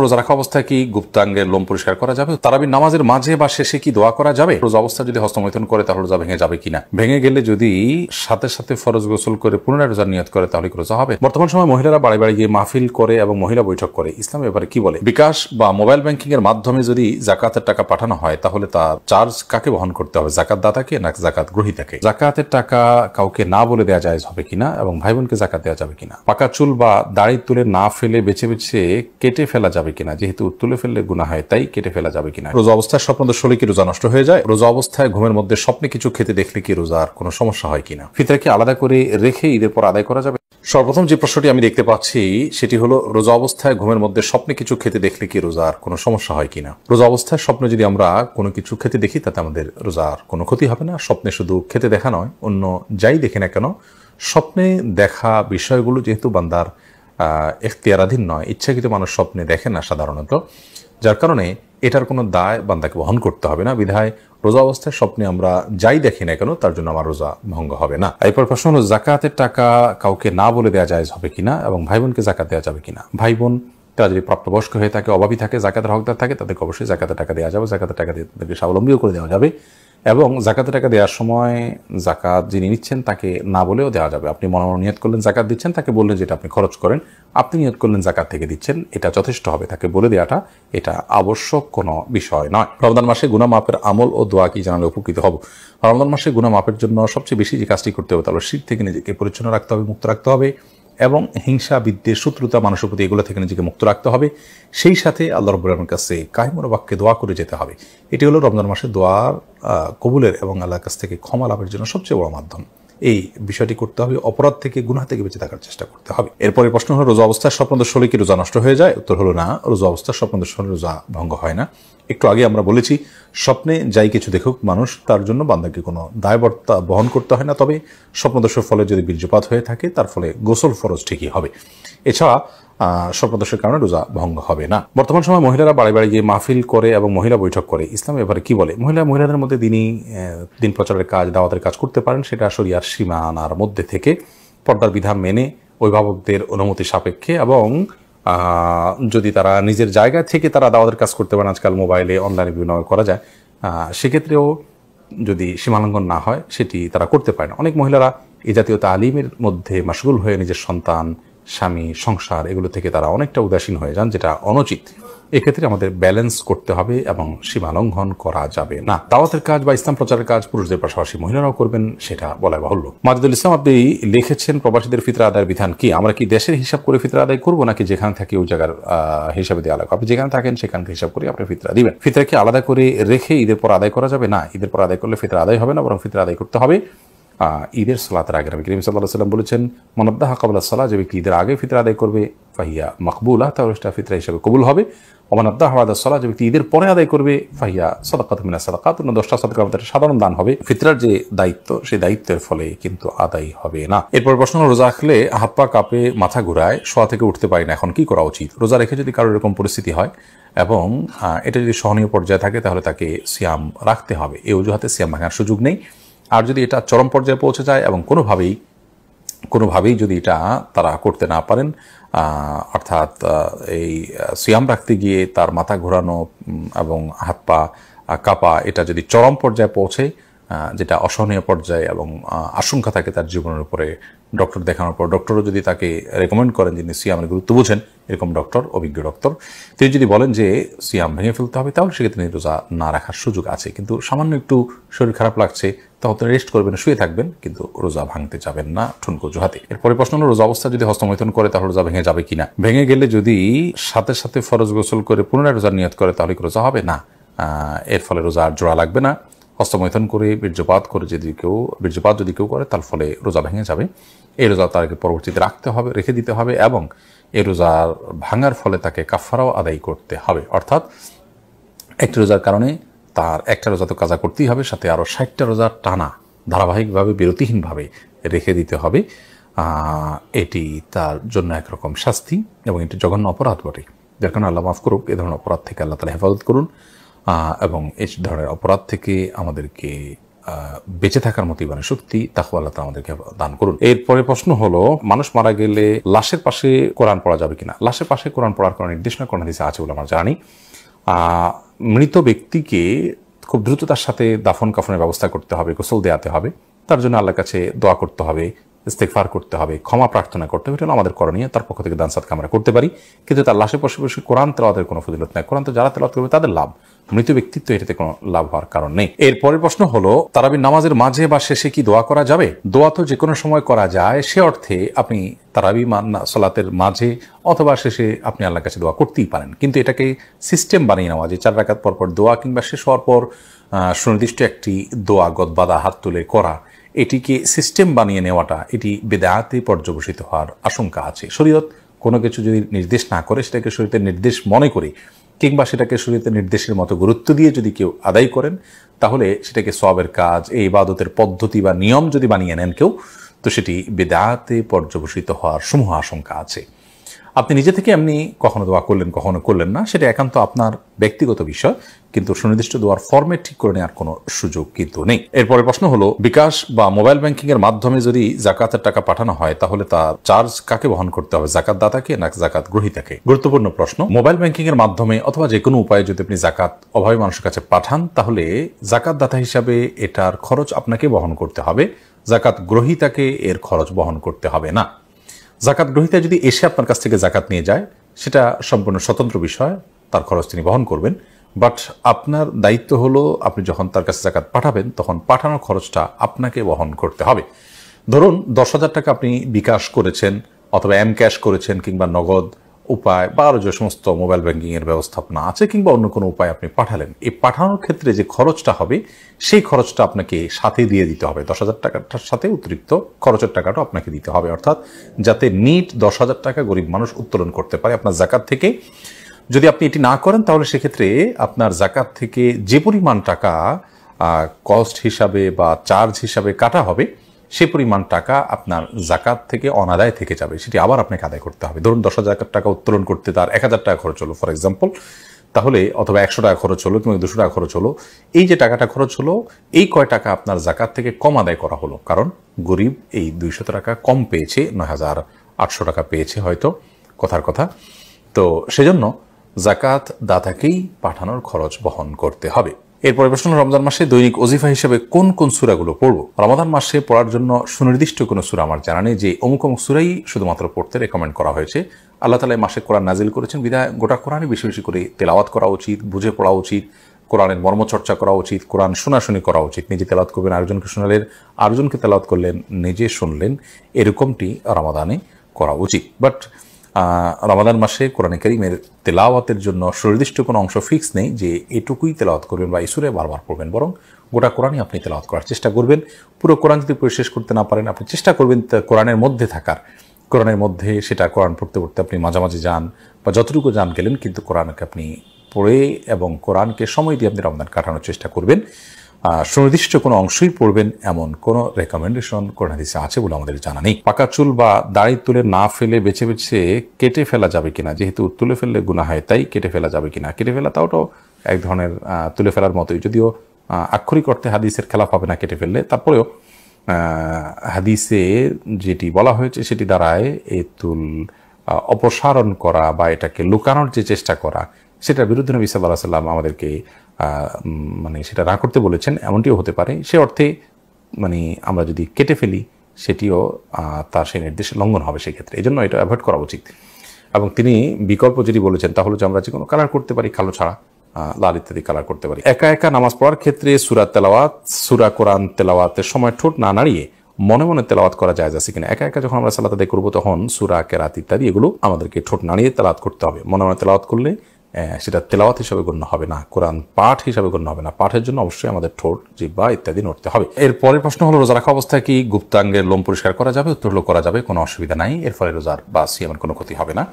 রোজা রাখা অবস্থায় কি গুপ্তাঙ্গের লোম পরিষ্কার করা যাবে? তারাবির নামাজের মাঝে বা শেষে কি দোয়া করা যাবে? রোজা অবস্থা যদি হস্তমৈথুন করে তাহলে রোজা ভেঙে যাবে কিনা? ভেঙে গেলে যদি সাথে সাথে ফরজ গোসল করে পুনরায় রোজার নিয়ত করে তাহলে কি রোজা হবে? বর্তমান সময় মহিলারা বাড়ি বাড়ি গিয়ে মাহফিল করে এবং মহিলা বৈঠক করে, ইসলাম এবারে কি বলে? বিকাশ বা মোবাইল ব্যাংকিং এর মাধ্যমে যদি জাকাতের টাকা পাঠানো হয় তাহলে তার চার্জ কাকে বহন করতে হবে? জাকাত দাতাকে না জাকাত গ্রহীতাকে? জাকাতের টাকা কাউকে না বলে দেওয়া যায় হবে কিনা এবং ভাই বোনকে জাকাত দেওয়া যাবে কিনা? পাকা চুল বা দাড়ি তুলে না ফেলে বেছে বেছে কেটে ফেলা যাবে কিনা? যেহেতু তুলে ফেললে গুনাহ হয় তাই কেটে ফেলা যাবে কিনা? রোজা অবস্থায় স্বপ্নদোষ হলে কি রোজা নষ্ট হয়ে যায়? রোজা অবস্থায় ঘুমের মধ্যে স্বপ্নে কিছু খেতে দেখলে কি রোজার কোনো সমস্যা হয় কিনা? ফিতরা কি আলাদা করে রেখে ঈদের পর আদায় করা যাবে? সর্বপ্রথম যে প্রশ্নটি আমি দেখতে পাচ্ছি সেটি হলো, রোজা অবস্থায় ঘুমের মধ্যে স্বপ্নে কিছু খেতে দেখলে কি রোজার কোনো সমস্যা হয় কিনা? রোজা অবস্থায় স্বপ্নে যদি আমরা কোনো কিছু খেতে দেখি তাতে আমাদের রোজার কোনো ক্ষতি হবে না। স্বপ্নে শুধু খেতে দেখা নয়, অন্য যাই দেখে না কেন, স্বপ্নে দেখা বিষয়গুলো যেহেতু বান্দার এখতিয়ারাধীন নয়, ইচ্ছাকৃত মানুষ স্বপ্নে দেখে না সাধারণত, যার কারণে এটার কোনো দায় বান্দাকে বহন করতে হবে না। বিধায় রোজা অবস্থায় স্বপ্নে আমরা যাই দেখি না কেন তার জন্য আমার রোজা ভঙ্গ হবে না। এরপর প্রশ্ন হলো, জাকাতের টাকা কাউকে না বলে দেওয়া যায় হবে কিনা এবং ভাই বোনকে জাকাত দেওয়া যাবে কিনা? ভাই বোন তারা যদি প্রাপ্তবয়স্ক হয়ে থাকে, অভাবী থাকে, জাকাতের হকদার থাকে, তাদেরকে অবশ্যই জাকাতের টাকা দেওয়া যাবে। জাকাতের টাকা দিয়ে তাদেরকে স্বাবলম্বীও করে দেওয়া যাবে এবং জাকাতের টাকা দেওয়ার সময় জাকাত যিনি নিচ্ছেন তাকে না বলেও দেওয়া যাবে। আপনি মনে মনে নিয়ত করলেন জাকাত দিচ্ছেন, তাকে বললেন যেটা আপনি খরচ করেন, আপনি নিয়ত করলেন জাকাত থেকে দিচ্ছেন, এটা যথেষ্ট হবে। তাকে বলে দেওয়াটা এটা আবশ্যক কোনো বিষয় নয়। রমজান মাসে গুনাহ মাপের আমল ও দোয়া কি জানালে উপকৃত হব? রমজান মাসে গুনাহ মাপের জন্য সবচেয়ে বেশি যে কাজটি করতে হবে তাহলে শিরক থেকে নিজেকে পরিচ্ছন্ন রাখতে হবে, মুক্ত রাখতে হবে এবং হিংসা, বিদ্বেষ, শত্রুতা, মানুষের প্রতি এগুলো থেকে নিজেকে মুক্ত রাখতে হবে। সেই সাথে আল্লাহ রাব্বুল আলামিনের কাছে কায়মুর বাক্যে দোয়া করে যেতে হবে। এটি হলো রমজান মাসে দোয়ার কবুলের এবং আল্লাহর কাছ থেকে ক্ষমা লাভের জন্য সবচেয়ে বড় মাধ্যম। এই বিষয়টি করতে হবে, অপরাধ থেকে, গুনাহ থেকে বেঁচে থাকার চেষ্টা করতে হবে। এরপরে প্রশ্ন হলো, রোজা অবস্থায় স্বপ্নদোষ হলে কি রোজা নষ্ট হয়ে যায়? উত্তর হলো না, রোজা অবস্থায় স্বপ্নদোষ হলে রোজা ভঙ্গ হয় না। একটু আগে আমরা বলেছি, স্বপ্নে যাই কিছু দেখুক মানুষ, তার জন্য বান্দাকে কোনো দায়বদ্ধতা বহন করতে হয় না। তবে স্বপ্নদোষের ফলে যদি বীর্যপাত হয়ে থাকে তার ফলে গোসল ফরজ ঠিকই হবে। এছাড়া স্বপ্নদোষের কারণে রোজা ভঙ্গ হবে না। বর্তমান সময় মহিলারা বাড়ি বাড়ি গিয়ে মাহফিল করে এবং মহিলা বৈঠক করে, ইসলাম এবারে কি বলে? মহিলাদের মধ্যে দিন প্রচারের কাজ, দাওয়াতের কাজ করতে পারেন, সেটা শরিয়ার সীমানার মধ্যে থেকে পর্দার বিধান মেনে অভিভাবকদের অনুমতি সাপেক্ষে এবং যদি তারা নিজের জায়গা থেকে তারা দাওয়াতের কাজ করতে পারেন, আজকাল মোবাইলে অনলাইনে বিভিন্ন করা যায়, সেক্ষেত্রেও যদি সীমালঙ্ঘন না হয় সেটি তারা করতে পারে না। অনেক মহিলারা এই জাতীয় তালিমের মধ্যে মাশগুল হয়ে নিজের সন্তান, স্বামী, সংসার এগুলো থেকে তারা অনেকটা উদাসীন হয়ে যান, যেটা অনুচিত। এক্ষেত্রে আমাদের ব্যালেন্স করতে হবে এবং সীমা লঙ্ঘন করা যাবে না। দাওয়াতের কাজ বা ইসলাম প্রচারের কাজ পুরুষদের পাশাপাশি মহিলারাও করবেন, সেটা বলা বাহুল্য। মাজিদুল ইসলাম আপনি লিখেছেন, প্রবাসীদের ফিতরা আদায়ের বিধান কি? আমরা কি দেশের হিসাব করে ফিতরা আদায় করবো নাকি যেখানে থাকি ওই জায়গার হিসাবে দেওয়া লাগবে? আপনি যেখানে থাকেন সেখানকে হিসাব করে আপনি ফিতরা দিবেন। ফিতরা কি আলাদা করে রেখে ঈদের পর আদায় করা যাবে? না, ঈদের পর আদায় করলে ফিতরা আদায় হবে না, বরং ফিতরা আদায় করতে হবে ঈদের সালাতের আগে। নবী করিম সাল্লাল্লাহু আলাইহি ওয়াসাল্লাম বলেছেন, মান আদ্দাহা ক্বাবলা সালাহ, যে ব্যক্তি ঈদের আগে ফিতরা আদায় করবে, ফাহিয়া মাকবুলা, তাহলে সেটা ফিতরা হিসেবে কবুল হবে। ওয়া মান আদ্দাহা বা'দা সালাহ, যে ব্যক্তি ঈদের পরে আদায় করবে, ফাহিয়া সাদাকাতুম মিনাস সাদাকাত, 10টা সাদাকার মধ্যে সাধারণ দান হবে। ফিতরার যে দায়িত্ব, সেই দায়িত্বের ফলে কিন্তু আদায় হবে না। এরপর প্রশ্ন, রোজা রাখলে হাত পা কাঁপে, মাথা ঘুরায়, শোয়া থেকে উঠতে পারি না, এখন কি করা উচিত? রোজা রেখে যদি কারোর এরকম পরিস্থিতি হয় এবং এটা যদি সহনীয় পর্যায়ে থাকে তাহলে তাকে সিয়াম রাখতে হবে। এই অজুহাতে সিয়াম ভাঙার সুযোগ নেই। আর যদি এটা চরম পর্যায়ে পৌঁছে যায় এবং কোনোভাবেই যদি এটা তারা করতে না পারেন, অর্থাৎ এই সিয়াম রাখতে গিয়ে তার মাথা ঘোরানো এবং হাত পা কাঁপা, এটা যদি চরম পর্যায়ে পৌঁছে, যেটা অসহনীয় পর্যায়ে এবং আশঙ্কা থাকে তার জীবনের উপরে, ডক্টর দেখানোর পর ডক্টরও যদি তাকে রেকমেন্ড করেন, যিনি সিয়ামের গুরুত্ব বুঝেন, এরকম ডক্টর, অভিজ্ঞ ডক্টর, তিনি যদি বলেন যে সিয়াম ভেঙে ফেলতে হবে, তাহলে সেক্ষেত্রে রোজা না রাখার সুযোগ আছে। কিন্তু সামান্য একটু শরীর খারাপ লাগছে, তখন রেস্ট করবেন, শুয়ে থাকবেন, কিন্তু রোজা ভাঙতে যাবেন না ঠুনকো অজুহাতে। এরপরে প্রশ্ন হলো, রোজা অবস্থা যদি হস্তমৈথুন করে তাহলে রোজা ভেঙে যাবে কিনা? ভেঙে গেলে যদি সাথে সাথে ফরজ গোসল করে পুনরায় রোজার নিয়ত করে তাহলে কি রোজা হবে? না, এর ফলে রোজা আর জোড়া লাগবে না। হস্তমৈথুন করে বীর্যপাত যদি কেউ করে তার ফলে রোজা ভেঙে যাবে। এই রোজা তাকে পরবর্তীতে রেখে দিতে হবে এবং এই রোজার ভাঙার ফলে তাকে কাফারাও আদায় করতে হবে। অর্থাৎ একটি রোজার কারণে তার একটা রোজা তো কাজা করতেই হবে, সাথে আরও 60টা রোজা টানা ধারাবাহিকভাবে বিরতিহীনভাবে রেখে দিতে হবে। এটি তার জন্য একরকম শাস্তি এবং এটি জঘন্য অপরাধ বটে, যার কারণে আল্লাহ মাফ করুক। এ ধরনের অপরাধ থেকে আল্লাহ তাআলা হেফাজত করুন এবং এই ধরনের অপরাধ থেকে আমাদেরকে বেঁচে থাকার মতো ইমানের শক্তি তাকওয়া আল্লাহ তাআলা আমাদেরকে দান করুন। এরপরে প্রশ্ন হলো, মানুষ মারা গেলে লাশের পাশে কোরআন পড়া যাবে কিনা? লাশের পাশে কোরআন পড়ার কোনো নির্দেশনা কোরআন হাদিসে আছে বলে আমরা জানি। মৃত ব্যক্তিকে খুব দ্রুততার সাথে দাফন কাফনের ব্যবস্থা করতে হবে, গোসল দেওয়াতে হবে, তার জন্য আল্লাহর কাছে দোয়া করতে হবে, ইস্তেগফার করতে হবে, ক্ষমা প্রার্থনা করতে হবে, এটা আমাদের করণীয়। তার পক্ষ থেকে দান সাদকা আমরা করতে পারি, কিন্তু তার লাশের পাশে বসে কোরআন তেলাওয়াতের কোনো ফজিলত নাই। কোরআন তো যারা তেলাওয়াত করবে তাদের লাভ, মৃত ব্যক্তিত্ব এটাতে কোনো লাভ হওয়ার কারণ নেই। এরপরের প্রশ্ন হলো, তারাবির নামাজের মাঝে বা শেষে কি দোয়া করা যাবে? দোয়া তো যে কোনো সময় করা যায়, সে অর্থে আপনি তারাবি সালাতের মাঝে অথবা শেষে আপনি আল্লাহর কাছে দোয়া করতেই পারেন, কিন্তু এটাকে সিস্টেম বানিয়ে নেওয়া যে 4 রাকাত পর পর দোয়া কিংবা শেষ হওয়ার পর সুনির্দিষ্ট একটি দোয়া গদবাদা হাত তুলে করা, এটিকে সিস্টেম বানিয়ে নেওয়াটা এটি বেদাতে পর্যবসিত হওয়ার আশঙ্কা আছে। শরীয়ত কোনো কিছু যদি নির্দেশ না করে সেটাকে শরীয়তের নির্দেশ মনে করে কিংবা সেটাকে শরীয়তের নির্দেশের মতো গুরুত্ব দিয়ে যদি কেউ আদায় করেন, তাহলে সেটাকে সওয়াবের কাজ, এই ইবাদতের পদ্ধতি বা নিয়ম যদি বানিয়ে নেন কেউ, তো সেটি বেদাতে পর্যবসিত হওয়ার সমূহ আশঙ্কা আছে। আপনি নিজে থেকে এমনি কখনো দোয়া করলেন, কখনো করলেন না, সেটা একান্ত আপনার ব্যক্তিগত বিষয়, কিন্তু সুনির্দিষ্ট দোয়ার ফরম্যাট ঠিক করে নেওয়ার কোনো সুযোগ কিন্তু নেই। এরপরে প্রশ্ন হলো, বিকাশ বা মোবাইল ব্যাংকিং এর মাধ্যমে যদি জাকাতের টাকা পাঠানো হয়, তাহলে তার চার্জ কাকে বহন করতে হবে, জাকাত দাতাকে না জাকাত গ্রহীতাকে? গুরুত্বপূর্ণ প্রশ্ন। মোবাইল ব্যাংকিং এর মাধ্যমে অথবা যে কোনো উপায়ে যদি আপনি জাকাত অভাবী মানুষের কাছে পাঠান, তাহলে জাকাত দাতা হিসাবে এটার খরচ আপনাকে বহন করতে হবে, জাকাত গ্রহীতাকে এর খরচ বহন করতে হবে না। জাকাত গ্রহীতা যদি এসে আপনার কাছ থেকে জাকাত নিয়ে যায়, সেটা সম্পূর্ণ স্বতন্ত্র বিষয়, তার খরচ তিনি বহন করবেন। বাট আপনার দায়িত্ব হলো, আপনি যখন তার কাছে জাকাত পাঠাবেন তখন পাঠানোর খরচটা আপনাকে বহন করতে হবে। ধরুন 10,000 টাকা আপনি বিকাশ করেছেন অথবা এম ক্যাশ করেছেন কিংবা নগদ উপায় বা আরও যে সমস্ত মোবাইল ব্যাংকিং এর ব্যবস্থাপনা আছে কিংবা অন্য কোনো উপায় আপনি পাঠালেন, এই পাঠানোর ক্ষেত্রে যে খরচটা হবে সেই খরচটা আপনাকে সাথে দিয়ে দিতে হবে। 10,000 টাকাটার সাথে অতিরিক্ত খরচের টাকাটা আপনাকে দিতে হবে, অর্থাৎ যাতে নিট 10,000 টাকা গরিব মানুষ উত্তোলন করতে পারে আপনার জাকাত থেকে। যদি আপনি এটি না করেন, তাহলে সেক্ষেত্রে আপনার জাকাত থেকে যে পরিমাণ টাকা কস্ট হিসাবে বা চার্জ হিসাবে কাটা হবে, সে পরিমাণ টাকা আপনার জাকাত থেকে অনাদায় থেকে যাবে, সেটি আবার আপনাকে আদায় করতে হবে। ধরুন 10,000 টাকা উত্তোলন করতে তার 1,000 টাকা খরচ হলো ফর এক্সাম্পল, তাহলে অথবা 100 টাকা খরচ হলো কিংবা 200 টাকা খরচ হলো, এই যে টাকাটা খরচ হলো, এই কয় টাকা আপনার জাকাত থেকে কম আদায় করা হলো, কারণ গরিব এই 200 টাকা কম পেয়েছে, 9,800 টাকা পেয়েছে হয়তো, কথার কথা। তো সেজন্য জাকাত দাতাকেই পাঠানোর খরচ বহন করতে হবে। এরপরে প্রশ্ন, রমজান মাসে দৈনিক ওজিফা হিসেবে কোন কোন সূরাগুলো পড়বো? রমাদান মাসে পড়ার জন্য সুনির্দিষ্ট কোনো সূরা আমার জানা নেই যে অমুক অমুক সূরাই শুধুমাত্র পড়তে রেকমেন্ড করা হয়েছে। আল্লাহ তাআলা মাসে কোরআন নাজিল করেছেন, বিধায় গোটা কোরআনই বেশি বেশি করে তেলাওয়াত করা উচিত, বুঝে পড়া উচিত, কোরআনের মর্মচর্চা করা উচিত, কোরআন শোনাশুনি করা উচিত। নিজে তেলাওয়াত করবেন, আরেকজনকে শোনালেন, আরেকজনকে তেলাওয়াত করলেন, নিজে শুনলেন, এরকমটি রমাদানে করা উচিত। বাট রমাদান মাসে কোরআনে কারীমের তেলাওয়াতের জন্য সুনির্দিষ্ট কোনো অংশ ফিক্স নেই যে এটুকুই তেলাওয়াত করবেন বা এই সূরা বারবার পড়বেন, বরং গোটা কোরআনই আপনি তেলাওয়াত করার চেষ্টা করবেন। পুরো কোরআন যদি পড়ে শেষ করতে না পারেন, আপনি চেষ্টা করবেন কোরআনের মধ্যে থাকার, কোরআনের মধ্যে সেটা কোরআন পড়তে পড়তে আপনি মাঝামাঝি যান বা যতটুকু যান গেলেন, কিন্তু কোরআনকে আপনি পড়ে এবং কোরআনকে সময় দিয়ে আপনি রমজান কাটানোর চেষ্টা করবেন। সুনির্দিষ্ট কোনো অংশই পড়বেন এমন কোনো রেকমেন্ডেশন কোরআন হাদিসে আছে বলে আমাদের জানা নেই। পাকা চুল বা দাড়ি তুলে না ফেলে বেছে বেছে কেটে ফেলা যাবে কিনা? যেহেতু তুলে ফেললে গুনাহ হয়, তাই কেটে ফেলা যাবে কিনা? কেটে ফেলা তাও তো এক ধরনের তুলে ফেলার মতোই, যদিও আক্ষরিক অর্থে হাদিসের খেলাফ হবে না কেটে ফেললে, তারপরেও হাদিসে যেটি বলা হয়েছে সেটি দ্বারায় এই চুল অপসারণ করা বা এটাকে লুকানোর যে চেষ্টা করা, সেটার বিরুদ্ধে নবী সাল্লাল্লাহু আলাইহি ওয়াসাল্লাম আমাদেরকে মানে সেটা না করতে বলেছেন, এমনটিও হতে পারে। সে অর্থে মানে আমরা যদি কেটে ফেলি, সেটিও তার সেই নির্দেশের লঙ্ঘন হবে সেক্ষেত্রে, এই জন্য এটা অ্যাভয়েড করা উচিত। এবং তিনি বিকল্প যেটি বলেছেন তা হলো যে আমরা যে কোনো কালার করতে পারি, কালো ছাড়া লাল ইত্যাদি কালার করতে পারি। একা একা নামাজ পড়ার ক্ষেত্রে সূরা তেলাওয়াত, সূরা কোরআন তেলাওয়াতের সময় ঠোঁট না নাড়িয়ে মনে মনে তেলাওয়াত করা জায়েজ আছে কিনা? একা একা যখন আমরা সালাত আদায় করবো, তখন সূরা, কেরাত ইত্যাদি এগুলো আমাদেরকে ঠোঁট নাড়িয়ে তেলাওয়াত করতে হবে। মনে মনে তেলাওয়াত করলে সেটা তেলাওয়াত হিসাবে গণ্য হবে না, কোরআন পাঠ হিসাবে গণ্য হবে না। পাঠের জন্য অবশ্যই আমাদের ঠোঁট, জিহ্বা ইত্যাদি নড়তে হবে। এর পরের প্রশ্ন হলো, রোজা রাখা অবস্থায় কি গুপ্তাঙ্গের লোম পরিষ্কার করা যাবে? উত্তর হলো করা যাবে, কোনো অসুবিধা নাই। এর ফলে রোজার বা সিয়ামের কোনো ক্ষতি হবে না।